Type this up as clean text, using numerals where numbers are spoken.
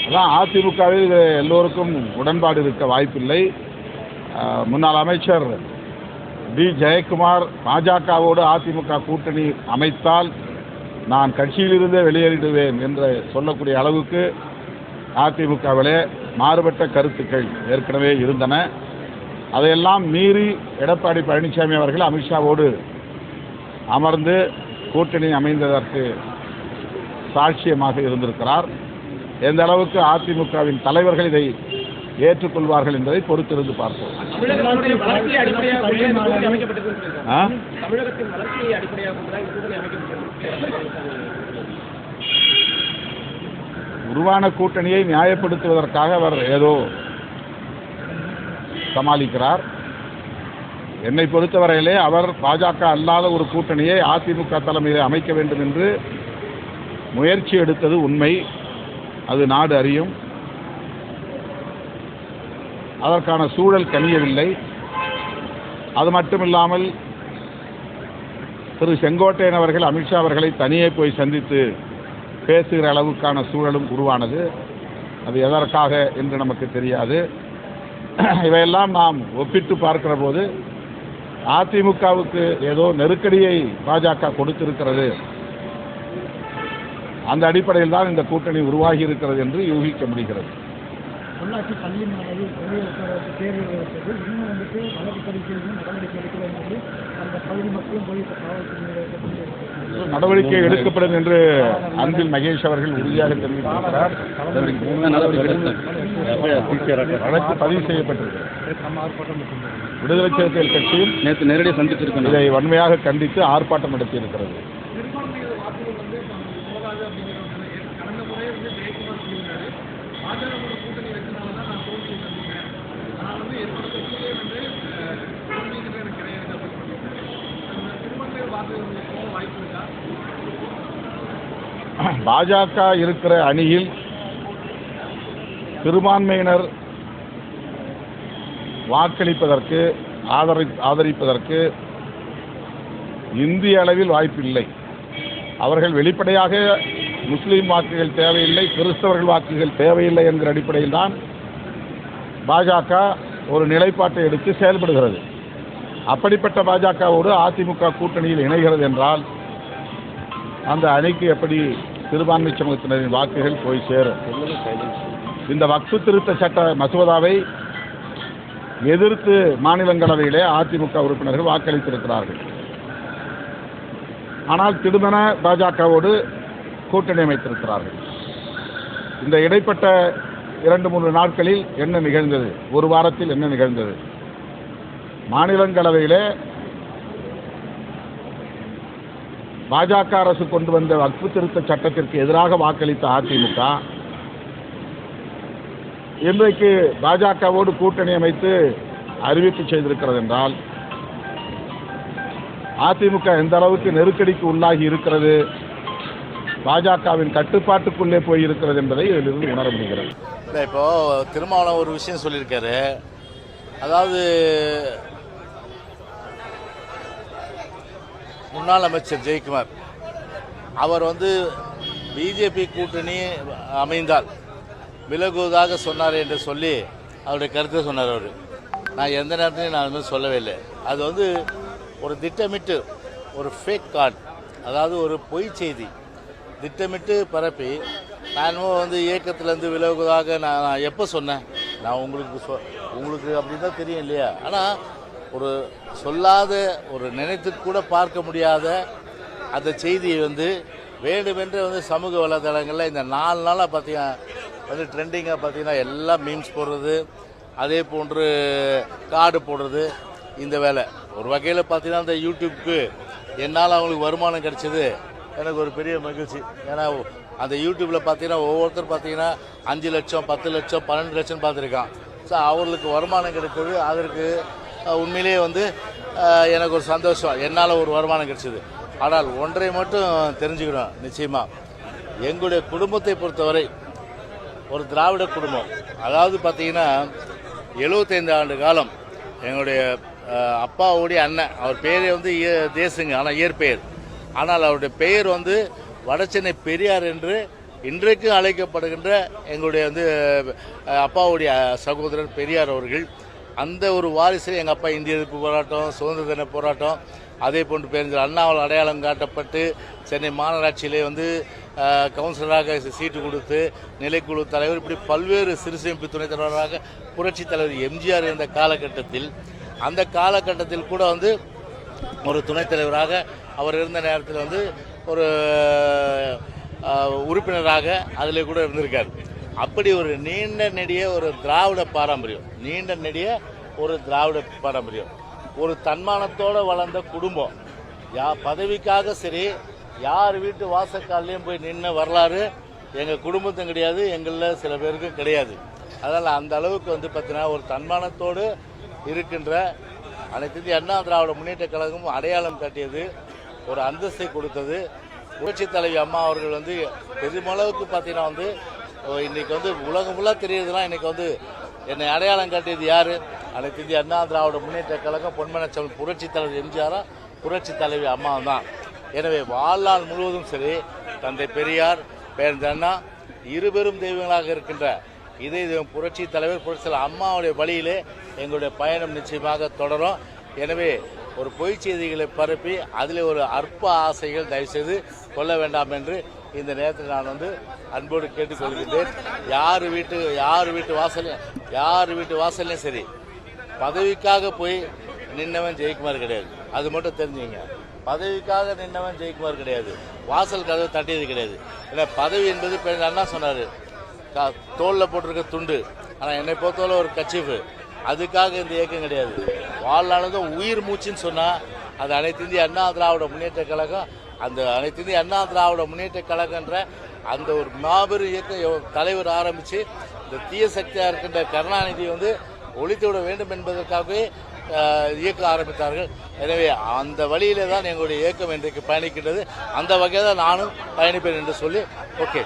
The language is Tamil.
அதான் அதிமுகவில் எல்லோருக்கும் உடன்பாடு இருக்க வாய்ப்பில்லை. முன்னாள் அமைச்சர் டி ஜெயக்குமார் பாஜகவோடு அதிமுக கூட்டணி அமைத்தால் நான் கட்சியிலிருந்தே வெளியேறிடுவேன் என்று சொல்லக்கூடிய அளவுக்கு அதிமுகவிலே மாறுபட்ட கருத்துக்கள் ஏற்கனவே இருந்தன. அதையெல்லாம் மீறி எடப்பாடி பழனிசாமி அவர்கள் அமித்ஷாவோடு அமர்ந்து கூட்டணி அமைந்ததற்கு சாட்சியமாக இருந்திருக்கிறார். எந்த அளவுக்கு அதிமுகவின் தலைவர்கள் இதை ஏற்றுக்கொள்வார்கள் என்பதை பொறுத்திருந்து பார்ப்போம். உருவான கூட்டணியை நியாயப்படுத்துவதற்காக அவர் ஏதோ சமாளிக்கிறார். என்னை பொறுத்தவரையிலே அவர் பாஜக அல்லாத ஒரு கூட்டணியை அதிமுக தலைமையில் அமைக்க வேண்டும் என்று முயற்சி எடுத்தது உண்மை. அது நாடு அறியும். அதற்கான சூழல் கனியவில்லை. அது மட்டுமில்லாமல் திரு செங்கோட்டையன் அவர்கள் அமித்ஷா அவர்களை தனியே போய் சந்தித்து பேசுகிற அளவுக்கான சூழலும் உருவானது. அது எதற்காக என்று நமக்கு தெரியாது. இவையெல்லாம் நாம் ஒப்பிட்டு பார்க்கிற போது அதிமுகவுக்கு ஏதோ நெருக்கடியை பாஜக கொடுத்திருக்கிறது. அந்த அடிப்படையில் தான் இந்த கூட்டணி உருவாகி இருக்கிறது என்று யூகிக்க முடிகிறது. பொள்ளாச்சி பள்ளி மாணவி தேர்வு இன்னும் வழக்கு பரிசீலனை நடவடிக்கை எடுக்கிறோம் என்று அந்த பகுதி மக்களும் போய் நடவடிக்கை எடுக்கப்படும் என்று அன்பில் மகேஷ் அவர்கள் உறுதியாக தெரிவித்திருக்கிறார். வழக்கு பதிவு செய்யப்பட்டிருக்கிறது. விடுதலை சிறுத்தைகள் கட்சியில் நேற்று நேரடியாக சந்தித்திருக்கிறது. இதை வன்மையாக கண்டித்து ஆர்ப்பாட்டம் நடத்தியிருக்கிறது. பாஜக இருக்கிற அணியில் சிறுபான்மையினர் வாக்களிப்பதற்கு ஆதரிப்பதற்கு இந்திய அளவில் வாய்ப்பில்லை. அவர்கள் வெளிப்படையாக முஸ்லீம் வாக்குகள் தேவையில்லை, கிறிஸ்தவர்கள் வாக்குகள் தேவையில்லை என்கிற அடிப்படையில் தான் பாஜக ஒரு நிலைப்பாட்டை எடுத்து செயல்படுகிறது. அப்படிப்பட்ட பாஜகவோடு அதிமுக கூட்டணியில் இணைகிறது என்றால் அந்த அணிக்கு எப்படி சிறுபான்மை சமூகத்தினரின் வாக்குகள் போய் சேரும்? இந்த வக்ஃபு திருத்த சட்ட மசோதாவை எதிர்த்து மாநிலங்களவையிலே அதிமுக உறுப்பினர்கள் வாக்களித்திருக்கிறார்கள். ஆனால் திடுமென பாஜகவோடு கூட்டணி அமைத்திருக்கிறார்கள். இந்த இடைப்பட்ட 2-3 நாட்களில் என்ன நிகழ்ந்தது? ஒரு வாரத்தில் என்ன நிகழ்ந்தது? மாநிலங்களவையிலே பாஜக அரசு கொண்டு வந்த வக்ஃபு திருத்த சட்டத்திற்கு எதிராக வாக்களித்த அதிமுக இன்றைக்கு பாஜகவோடு கூட்டணி அமைத்து அறிவிப்பு செய்திருக்கிறது என்றால் அதிமுக எந்த அளவுக்கு நெருக்கடிக்கு உள்ளாகி இருக்கிறது, பாஜகவின் கட்டுப்பாட்டுக்குள்ளே போயிருக்கிறது என்பதை இதிலிருந்து உணர முடிகிறது. இல்லை, இப்போ திருமாவளவன் ஒரு விஷயம் சொல்லியிருக்காரு. அதாவது முன்னாள் அமைச்சர் ஜெயக்குமார் அவர் பிஜேபி கூட்டணி அமைந்தால் விலகுவதாக சொன்னார் என்று சொல்லி அவருடைய கருத்தை சொன்னார். அவர் நான் எந்த நேரத்திலையும் நான் சொல்லவே இல்லை. அது ஒரு திட்டமிட்டு ஒரு ஃபேக் கார்டு, அதாவது ஒரு பொய் செய்தி திட்டமிட்டு பரப்பி நான் இயக்கத்திலேருந்து விலகுவதாக நான் எப்போ சொன்னேன்? நான் உங்களுக்கு அப்படி தான் தெரியும் இல்லையா? ஆனால் ஒரு சொல்லாத, ஒரு நினைத்து கூட பார்க்க முடியாத அந்த செய்தியை வேண்டுமென்று சமூக வலைதளங்களில் இந்த 4 நாளாக பார்த்தீங்கன்னா ட்ரெண்டிங்காக பார்த்தீங்கன்னா எல்லாம் மீம்ஸ் போடுறது, அதே போன்று கார்டு போடுறது, இந்த வேலை. ஒரு வகையில் பார்த்தீங்கன்னா இந்த யூடியூப்க்கு என்னால் அவங்களுக்கு வருமானம் கிடைச்சது எனக்கு ஒரு பெரிய மகிழ்ச்சி. ஏன்னா அந்த யூடியூப்பில் பார்த்தீங்கன்னா ஒவ்வொருத்தர் பார்த்தீங்கன்னா 5 லட்சம் 10 லட்சம் 12 லட்சம் பார்த்துருக்கான். ஸோ அவர்களுக்கு வருமானம் கிடைத்தது. அதற்கு உண்மையிலேயே எனக்கு ஒரு சந்தோஷம், என்னால் ஒரு வருமானம் கிடைச்சது. ஆனால் ஒன்றை மட்டும் தெரிஞ்சுக்கணும், நிச்சயமாக எங்களுடைய குடும்பத்தை பொறுத்தவரை ஒரு திராவிட குடும்பம். அதாவது பார்த்தீங்கன்னா 75 ஆண்டு காலம் எங்களுடைய அப்பாவுடைய அண்ணன், அவர் பேரே தேசுங்க, ஆனால் இயற்பெயர். ஆனால் அவருடைய பெயர் வடசென்னை பெரியார் என்று இன்றைக்கு அழைக்கப்படுகின்ற எங்களுடைய வந்து அப்பாவுடைய சகோதரர் பெரியார் அவர்கள் அந்த ஒரு வாரிசில் எங்கள் அப்பா இந்திய எதிர்ப்பு போராட்டம், சுதந்திர தின போராட்டம், அதே போன்று பேருந்து அண்ணாவால் அடையாளம் காட்டப்பட்டு சென்னை மாநகராட்சியிலே வந்து கவுன்சிலராக சீட்டு கொடுத்து நிலைக்குழு தலைவர், இப்படி பல்வேறு சிறுசேமிப்பு துணைத் தலைவராக புரட்சித் தலைவர் எம்ஜிஆர் இருந்த காலகட்டத்தில், அந்த காலகட்டத்தில் கூட வந்து ஒரு துணைத் தலைவராக அவர் இருந்த நேரத்தில் வந்து ஒரு உறுப்பினராக அதில் கூட இருந்திருக்கார். அப்படி ஒரு நீண்ட நெடிய ஒரு திராவிட பாரம்பரியம், ஒரு தன்மானத்தோடு வளர்ந்த குடும்பம். பதவிக்காக சரி யார் வீட்டு வாசக்காலையும் போய் நின்ன வரலாறு எங்கள் குடும்பத்தும் கிடையாது, எங்களில் சில பேருக்கும் கிடையாது. அதனால் அந்த அளவுக்கு வந்து பார்த்தீங்கன்னா ஒரு தன்மானத்தோடு இருக்கின்ற அனைத்து இந்திய அண்ணா திராவிட முன்னேற்ற கழகமும் அடையாளம் காட்டியது, ஒரு அந்தஸ்தை கொடுத்தது. புரட்சித் தலைவி அம்மா அவர்கள் வந்து பெருமளவுக்கு பார்த்தீங்கன்னா வந்து இன்றைக்கி வந்து உலகம் ஃபுல்லாக தெரியுதுன்னா இன்றைக்கி வந்து என்னை அடையாளம் காட்டியது யார்? அனைத்து இந்திய அண்ணா திராவிட முன்னேற்ற கழகம், பொன்மனச்செம்மல் புரட்சித் தலைவர் எம்ஜிஆரா, புரட்சித் தலைவி அம்மா தான். எனவே வாழ்நாள் முழுவதும் சரி தந்தை பெரியார், பேரன் அண்ணா இருபெரும் தெய்வங்களாக இருக்கின்ற இதே தெய்வம் புரட்சி தலைவர் புரட்சி அம்மாவுடைய வழியிலே எங்களுடைய பயணம் நிச்சயமாக தொடரும். எனவே ஒரு பொய்ச் செய்திகளை பரப்பி அதில் ஒரு அற்ப ஆசைகள் தயவுசெய்து கொள்ள வேண்டாம் என்று இந்த நேரத்தில் நான் வந்து அன்போடு கேட்டுக்கொள்கின்றேன். யார் வீட்டு வாசல்லையும் சரி பதவிக்காக போய் நின்னவன் ஜெயக்குமார் கிடையாது, அது மட்டும் தெரிஞ்சுங்க. பதவிக்காக நின்னவன் ஜெயக்குமார் கிடையாது, வாசல் கதவை தட்டியது கிடையாது. ஏன்னா பதவி என்பது அண்ணா சொன்னார், தோளில் போட்டிருக்க துண்டு, ஆனால் என்னை பொறுத்தவரை ஒரு கட்சிஃபு, அதுக்காக இந்த இயக்கம் கிடையாது. வாழ்நாளதும் உயிர் மூச்சுன்னு சொன்னால் அது அனைத்து இந்திய அண்ணா திராவிட முன்னேற்ற கழகம். அந்த அனைத்து இந்திய அண்ணா திராவிட முன்னேற்ற கழகன்ற அந்த ஒரு மாபெரும் இயக்கம் தலைவர் ஆரம்பித்து இந்த தீய சக்தியாக இருக்கின்ற கருணாநிதி வந்து ஒழித்துவிட வேண்டும் என்பதற்காகவே இயக்க ஆரம்பித்தார்கள். எனவே அந்த வழியிலே தான் எங்களுடைய இயக்கம் இன்றைக்கு பயணிக்கின்றது. அந்த வகையில் தான் நானும் பயணிப்பேன் என்று சொல்லி ஓகே.